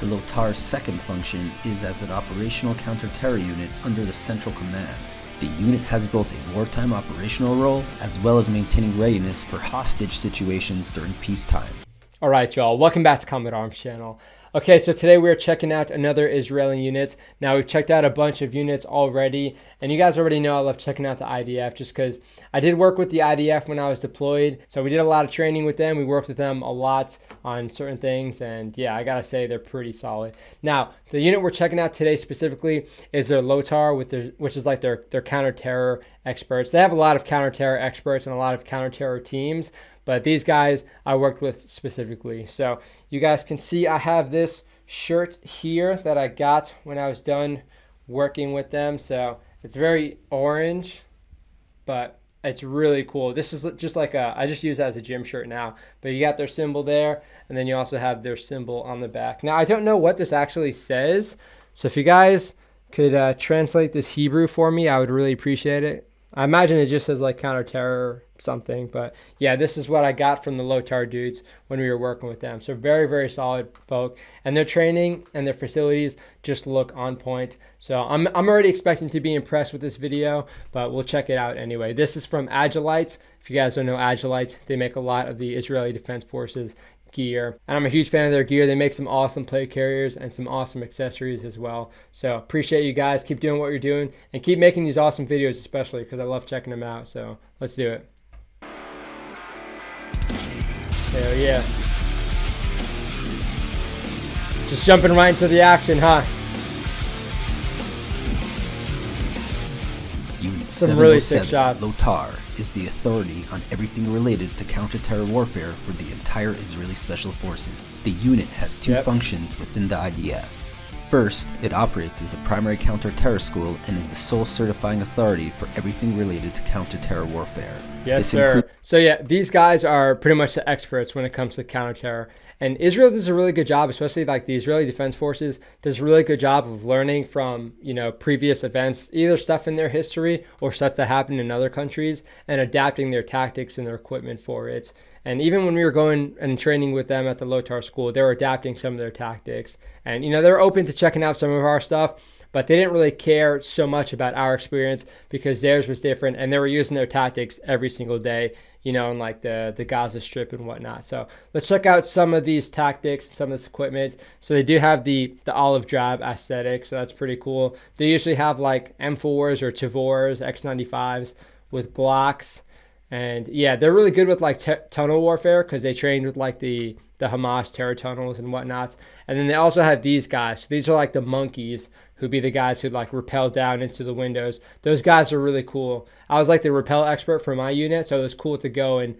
The LOTAR's second function is as an operational counter-terror unit under the central command. The unit has both a wartime operational role as well as maintaining readiness for hostage situations during peacetime. Alright y'all, welcome back to Combat Arms channel. Okay, so today we're checking out another Israeli unit. Now we've checked out a bunch of units already, and you guys already know I love checking out the IDF just because I did work with the IDF when I was deployed. So we did a lot of training with them. We worked with them a lot on certain things, and yeah, I gotta say they're pretty solid. Now, the unit we're checking out today specifically is their LOTAR, which is like their counter-terror experts. They have a lot of counter-terror experts and a lot of counter-terror teams, but these guys I worked with specifically. So you guys can see I have this shirt here that I got when I was done working with them. So it's very orange, but it's really cool. This is just like I just use it as a gym shirt now, but you got their symbol there, and then you also have their symbol on the back. Now I don't know what this actually says, so if you guys could translate this Hebrew for me, I would really appreciate it. I imagine it just says like counter-terror something, but yeah, this is what I got from the LOTAR dudes when we were working with them. So very, very solid folk, and their training and their facilities just look on point. So I'm already expecting to be impressed with this video, but we'll check it out anyway. This is from Agilite. If you guys don't know Agilite, they make a lot of the Israeli Defense Forces gear, and I'm a huge fan of their gear. They make some awesome plate carriers and some awesome accessories as well. So appreciate you guys. Keep doing what you're doing and keep making these awesome videos, especially because I love checking them out. So let's do it. Hell yeah. Just jumping right into the action, huh? Unit Some really sick shots. LOTAR is the authority on everything related to counter-terror warfare for the entire Israeli Special Forces. The unit has two functions within the IDF. First, it operates as the primary counter-terror school and is the sole certifying authority for everything related to counter-terror warfare. Yes, sir. So yeah, these guys are pretty much the experts when it comes to counter-terror. And Israel does a really good job, especially like the Israeli Defense Forces does a really good job of learning from, previous events, either stuff in their history or stuff that happened in other countries, and adapting their tactics and their equipment for it. And even when we were going and training with them at the LOTAR school, they were adapting some of their tactics. And, they're open to checking out some of our stuff, but they didn't really care so much about our experience because theirs was different, and they were using their tactics every single day, in like the Gaza Strip and whatnot. So let's check out some of these tactics, some of this equipment. So they do have the olive drab aesthetic, so that's pretty cool. They usually have like M4s or Tavors, X95s with Glocks. And yeah, they're really good with like tunnel warfare because they trained with like the Hamas terror tunnels and whatnot. And then they also have these guys. So these are like the monkeys who'd be the guys who'd like rappel down into the windows. Those guys are really cool. I was like the rappel expert for my unit, so it was cool to go and,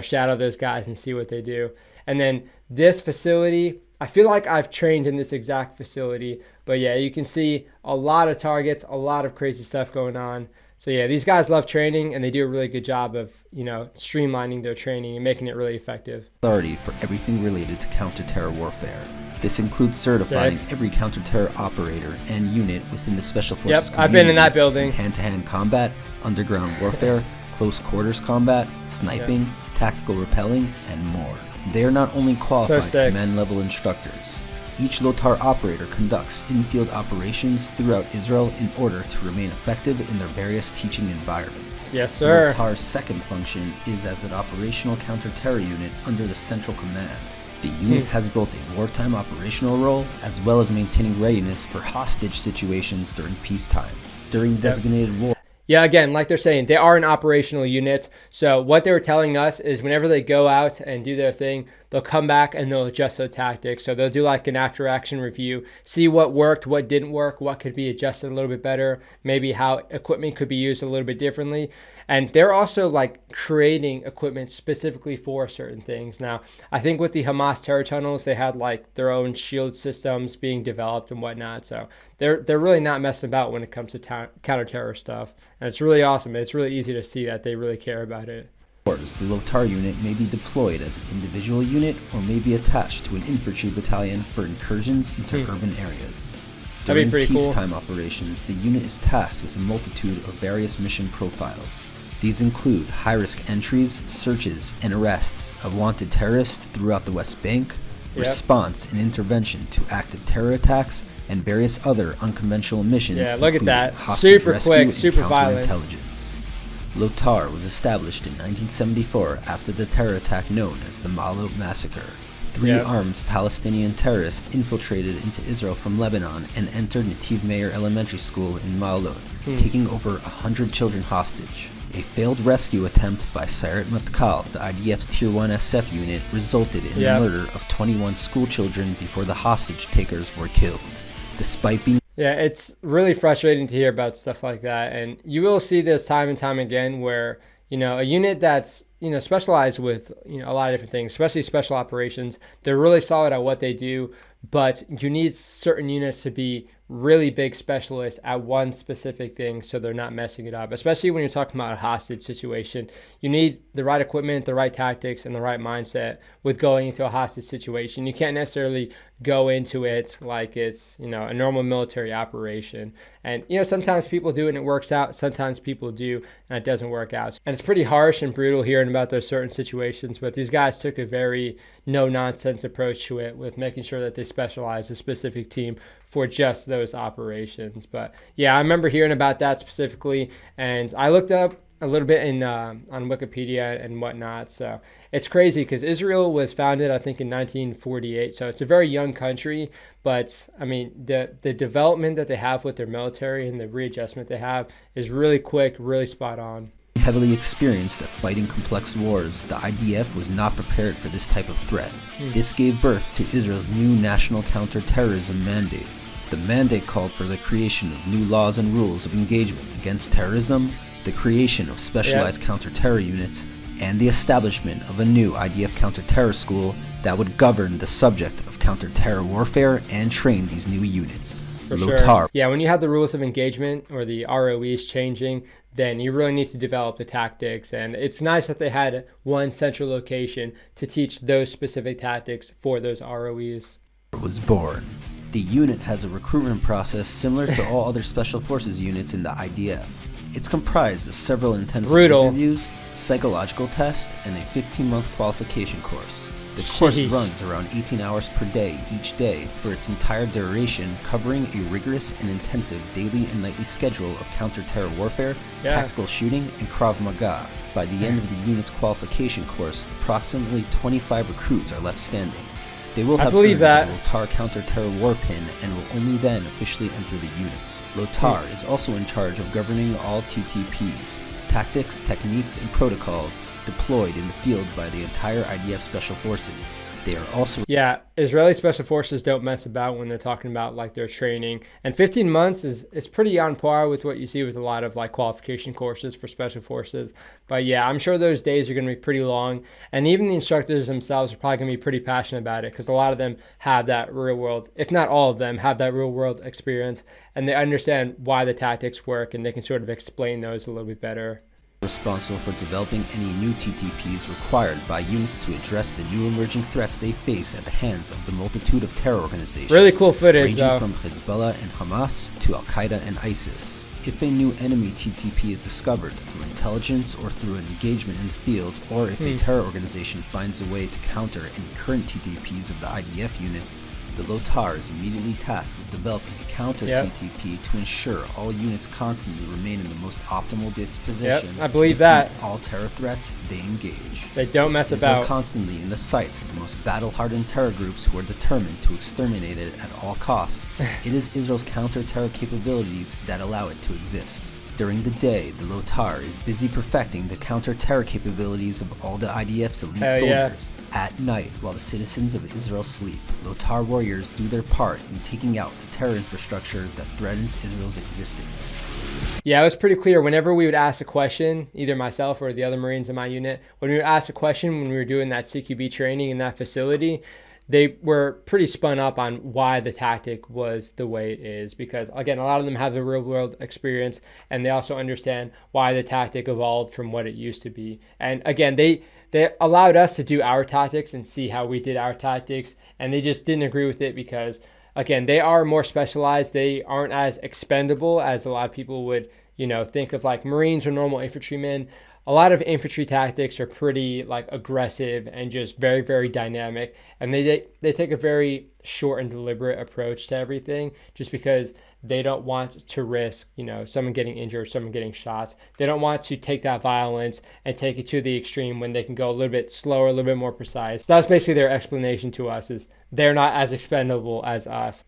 shadow those guys and see what they do. And then this facility, I feel like I've trained in this exact facility, but yeah, you can see a lot of targets, a lot of crazy stuff going on. So yeah, these guys love training, and they do a really good job of, streamlining their training and making it really effective. Authority for everything related to counter-terror warfare. This includes certifying every counter-terror operator and unit within the Special Forces community. I've been in that building. Hand-to-hand combat, underground warfare, close quarters combat, sniping, tactical rappelling, and more. They are not only qualified command-level instructors. Each LOTAR operator conducts in-field operations throughout Israel in order to remain effective in their various teaching environments. Yes, sir. LOTAR's second function is as an operational counter-terror unit under the central command. The unit has both a wartime operational role as well as maintaining readiness for hostage situations during peacetime. During designated war. Yeah, again, like they're saying, they are an operational unit. So what they were telling us is whenever they go out and do their thing, they'll come back and they'll adjust their tactics. So they'll do like an after-action review, see what worked, what didn't work, what could be adjusted a little bit better, maybe how equipment could be used a little bit differently. And they're also like creating equipment specifically for certain things. Now, I think with the Hamas terror tunnels, they had like their own shield systems being developed and whatnot. So they're really not messing about when it comes to counter-terror stuff. And it's really awesome. It's really easy to see that they really care about it. The LOTAR unit may be deployed as an individual unit or may be attached to an infantry battalion for incursions into urban areas. During peacetime operations, the unit is tasked with a multitude of various mission profiles. These include high-risk entries, searches, and arrests of wanted terrorists throughout the West Bank, response and intervention to active terror attacks, and various other unconventional missions. Yeah, look at that. Super quick, super violent. Intelligence. LOTAR was established in 1974 after the terror attack known as the Ma'alot Massacre. Three armed Palestinian terrorists infiltrated into Israel from Lebanon and entered Netiv Meir Elementary School in Ma'alot, taking over 100 children hostage. A failed rescue attempt by Sayeret Matkal, the IDF's Tier 1 SF unit, resulted in the murder of 21 school children before the hostage takers were killed. Despite being it's really frustrating to hear about stuff like that, and you will see this time and time again where, a unit that's, specialized with, a lot of different things, especially special operations, they're really solid at what they do, but you need certain units to be really big specialists at one specific thing so they're not messing it up, especially when you're talking about a hostage situation. You need the right equipment, the right tactics, and the right mindset with going into a hostage situation. You can't necessarily go into it like it's, a normal military operation. And, sometimes people do it and it works out. Sometimes people do and it doesn't work out. And it's pretty harsh and brutal hearing about those certain situations, but these guys took a very no-nonsense approach to it with making sure that they specialize a specific team for just those operations. But yeah, I remember hearing about that specifically, and I looked up a little bit on Wikipedia and whatnot. So it's crazy because Israel was founded, I think, in 1948. So it's a very young country, but I mean, the development that they have with their military and the readjustment they have is really quick, really spot on. Heavily experienced at fighting complex wars, the IDF was not prepared for this type of threat. This gave birth to Israel's new national counterterrorism mandate. The mandate called for the creation of new laws and rules of engagement against terrorism, the creation of specialized counter-terror units, and the establishment of a new IDF counter-terror school that would govern the subject of counter-terror warfare and train these new units. For LOTAR. Sure. Yeah, when you have the rules of engagement or the ROEs changing, then you really need to develop the tactics. And it's nice that they had one central location to teach those specific tactics for those ROEs. Was born. The unit has a recruitment process similar to all other special forces units in the IDF. It's comprised of several intensive interviews, psychological tests, and a 15-month qualification course. The course runs around 18 hours per day each day for its entire duration, covering a rigorous and intensive daily and nightly schedule of counter-terror warfare, tactical shooting, and Krav Maga. By the end of the unit's qualification course, approximately 25 recruits are left standing. They will have earned the LOTAR counter-terror war pin and will only then officially enter the unit. LOTAR is also in charge of governing all TTPs, tactics, techniques, and protocols deployed in the field by the entire IDF Special Forces. They are also... Yeah, Israeli Special Forces don't mess about when they're talking about like their training. And 15 months is pretty on par with what you see with a lot of like qualification courses for Special Forces. But yeah, I'm sure those days are going to be pretty long. And even the instructors themselves are probably going to be pretty passionate about it because a lot of them have that real world, if not all of them, have that real world experience. And they understand why the tactics work and they can sort of explain those a little bit better. Responsible for developing any new TTPs required by units to address the new emerging threats they face at the hands of the multitude of terror organizations. Really cool footage, ranging from Hezbollah and Hamas to Al-Qaeda and ISIS. If a new enemy TTP is discovered through intelligence or through an engagement in the field, or if a terror organization finds a way to counter any current TTPs of the IDF units, the LOTAR is immediately tasked with developing a counter-TTP to ensure all units constantly remain in the most optimal disposition. I believe that. All terror threats they engage. They don't mess about. They are constantly in the sights of the most battle-hardened terror groups who are determined to exterminate it at all costs. It is Israel's counter-terror capabilities that allow it to exist. During the day, the LOTAR is busy perfecting the counter-terror capabilities of all the IDF's elite soldiers. At night, while the citizens of Israel sleep, LOTAR warriors do their part in taking out the terror infrastructure that threatens Israel's existence. Yeah, it was pretty clear whenever we would ask a question, either myself or the other Marines in my unit, when we would ask a question when we were doing that CQB training in that facility, they were pretty spun up on why the tactic was the way it is because, again, a lot of them have the real world experience and they also understand why the tactic evolved from what it used to be. And again, they allowed us to do our tactics and see how we did our tactics, and they just didn't agree with it because, again, they are more specialized. They aren't as expendable as a lot of people would, think of like Marines or normal infantrymen. a lot of infantry tactics are pretty like aggressive and just very, very dynamic. And they take a very short and deliberate approach to everything, just because they don't want to risk, you know, someone getting injured, someone getting shot. They don't want to take that violence and take it to the extreme when they can go a little bit slower, a little bit more precise. So that's basically their explanation to us, is they're not as expendable as us.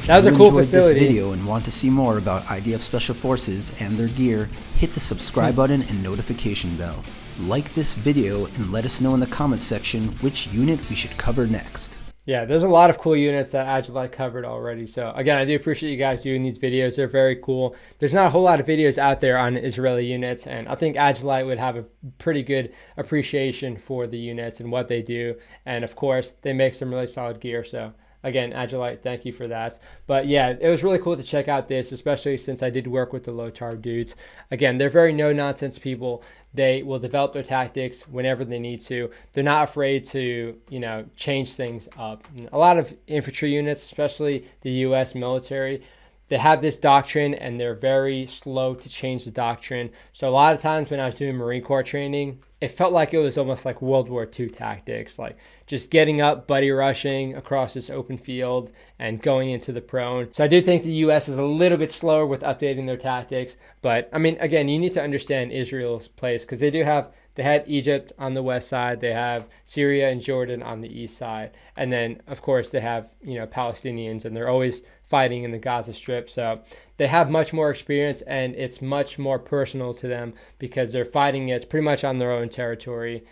That was a cool facility. If you enjoyed this video and want to see more about IDF Special Forces and their gear, hit the subscribe button and notification bell. Like this video and let us know in the comments section which unit we should cover next. Yeah, there's a lot of cool units that Agilite covered already. So again, I do appreciate you guys doing these videos. They're very cool. There's not a whole lot of videos out there on Israeli units, and I think Agilite would have a pretty good appreciation for the units and what they do. And of course, they make some really solid gear. So again, Agilite, thank you for that. But yeah, it was really cool to check out this, especially since I did work with the LOTAR dudes. Again, they're very no-nonsense people. They will develop their tactics whenever they need to. They're not afraid to, you know, change things up. A lot of infantry units, especially the U.S. military, they have this doctrine and they're very slow to change the doctrine. So a lot of times when I was doing Marine Corps training, it felt like it was almost like World War II tactics, like just getting up, buddy rushing across this open field and going into the prone. So I do think the U.S. is a little bit slower with updating their tactics. But I mean, again, you need to understand Israel's place, because they had Egypt on the west side, they have Syria and Jordan on the east side, and then of course they have, you know, Palestinians, and they're always fighting in the Gaza Strip. So they have much more experience, and it's much more personal to them because they're fighting it pretty much on their own territory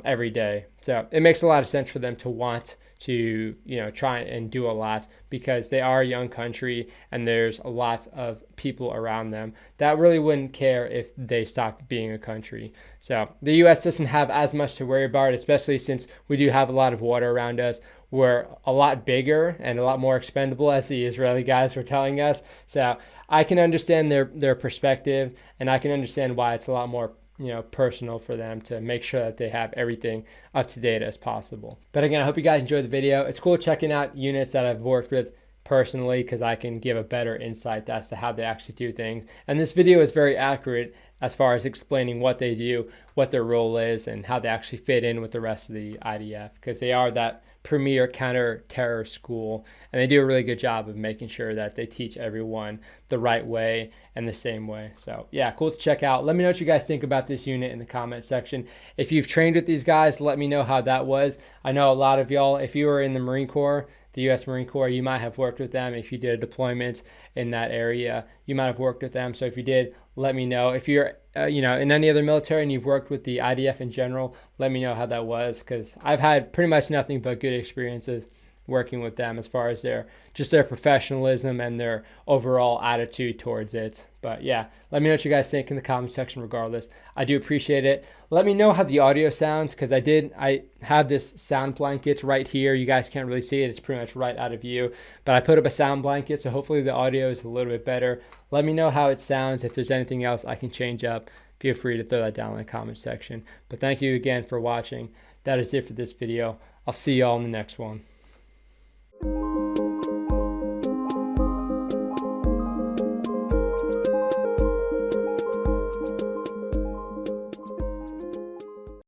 every day. So it makes a lot of sense for them to want to, you know, try and do a lot, because they are a young country and there's a lot of people around them that really wouldn't care if they stopped being a country. So the U.S. doesn't have as much to worry about, especially since we do have a lot of water around us. We're a lot bigger and a lot more expendable, as the Israeli guys were telling us. So I can understand their perspective, and I can understand why it's a lot more, you know, personal for them to make sure that they have everything up to date as possible. But again, I hope you guys enjoyed the video. It's cool checking out units that I've worked with personally, because I can give a better insight as to how they actually do things. And this video is very accurate as far as explaining what they do, what their role is, and how they actually fit in with the rest of the IDF, because they are that premier counter-terror school, and they do a really good job of making sure that they teach everyone the right way and the same way. So yeah, cool to check out. Let me know what you guys think about this unit in the comment section. If you've trained with these guys, let me know how that was. I know a lot of y'all, if you were in the Marine Corps, the U.S. Marine Corps, you might have worked with them. If you did a deployment in that area, you might have worked with them. So if you did, let me know. If you're you know, in any other military and you've worked with the IDF in general, let me know how that was, because I've had pretty much nothing but good experiences working with them as far as their professionalism and their overall attitude towards it. But yeah, let me know what you guys think in the comment section regardless. I do appreciate it. Let me know how the audio sounds, because I have this sound blanket right here. You guys can't really see it. It's pretty much right out of view. But I put up a sound blanket, so hopefully the audio is a little bit better. Let me know how it sounds. If there's anything else I can change up, feel free to throw that down in the comment section. But thank you again for watching. That is it for this video. I'll see you all in the next one.